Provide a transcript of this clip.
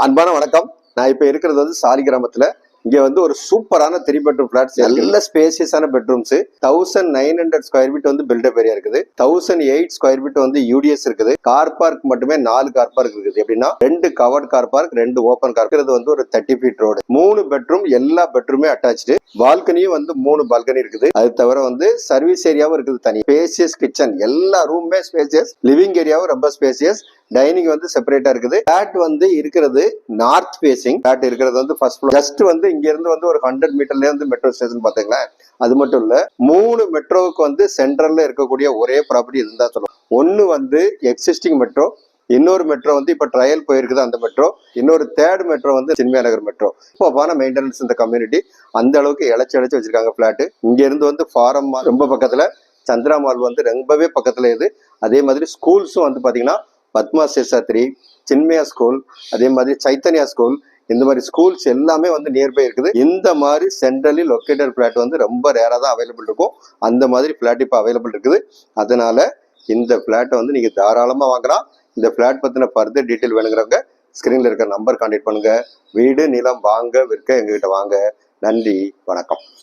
அன்பான வணக்கம். நான் இப்ப இருக்கிறது வந்து சாலிகிராமத்துல. இங்க வந்து ஒரு சூப்பரான 3 பெட்ரூம் பிளாட்ஸ், நல்ல ஸ்பேசியஸான பெட்ரூம்ஸ். 1900 ஸ்கொயர் ஃபீட் வந்து பில்டப் ஏரியா இருக்குது. 1008 ஸ்கொயர் ஃபீட் வந்து யூடிஎஸ் இருக்குது. கார் பார்க் மட்டுமே 4 கார் பார்க் இருக்குது. எப்படின்னா 2 covert car park, 2 open car. இருக்கிறது வந்து ஒரு 30 ஃபீட் ரோடு. 3 பெட்ரூம், எல்லா பெட்ரூமே அட்டாச்சு. பால்கனியும் வந்து 3 பால்கனி இருக்குது. அது தவிர வந்து சர்வீஸ் ஏரியாவும் இருக்குது தனி. ஸ்பேசியஸ் கிச்சன், எல்லா ரூமுமே ஸ்பேசியஸ். லிவிங் ஏரியாவும் ரொம்ப ஸ்பேசியஸ். டைனிங் வந்து செப்பரேட்டா இருக்குது. பிளாட் வந்து இருக்கிறது நார்த் ஃபேசிங். பிளாட் இருக்கிறது வந்து ஃபர்ஸ்ட் ஃப்ளோர். ஜஸ்ட் வந்து இங்க இருந்து வந்து ஒரு 100 மீட்டர்ல இருந்து மெட்ரோ ஸ்டேஷன் பாத்தீங்களா. அது மட்டும் இல்ல, 3 மெட்ரோவுக்கு வந்து சென்ட்ரல்ல இருக்கக்கூடிய ஒரே ப்ராப்பர்ட்டி இதுதான் சொல்லுவோம். ஒன்னு வந்து எக்ஸிஸ்டிங் மெட்ரோ, இன்னொரு மெட்ரோ வந்து இப்ப ட்ரையல் போயிருக்குது அந்த மெட்ரோ, இன்னொரு தேர்ட் மெட்ரோ வந்து சின்மயா நகர் மெட்ரோ. சூப்பரான மெயின்டெனன்ஸ் இந்த கம்யூனிட்டி. அந்த அளவுக்கு இழைச்சி வச்சிருக்காங்க பிளாட். இங்க இருந்து வந்து ஃபாரம் மால் ரொம்ப பக்கத்துல, சந்திரா மால் வந்து ரொம்பவே பக்கத்துல இது. அதே மாதிரி ஸ்கூல்ஸும் வந்து பாத்தீங்கன்னா பத்மா சேஷாத்ரி, சின்மயா ஸ்கூல், அதே மாதிரி சைத்தன்யா ஸ்கூல், இந்த மாதிரி ஸ்கூல்ஸ் எல்லாமே வந்து நியர்பை இருக்குது. இந்த மாதிரி சென்ட்ரலி லொக்கேட்டட் பிளாட் வந்து ரொம்ப ரேரா தான் அவைலபிள் இருக்கும். அந்த மாதிரி பிளாட் இப்போ அவைலபிள் இருக்குது. அதனால இந்த பிளாட்டை வந்து நீங்க தாராளமா வாங்கலாம். இந்த பிளாட் பத்தின ஃபர்தர் டீட்டெயில் வேணுங்கிறவங்க ஸ்கிரீன்ல இருக்க நம்பர் கான்டாக்ட் பண்ணுங்க. வீடு நிலம் வாங்க விற்க எங்ககிட்ட வாங்க. நன்றி, வணக்கம்.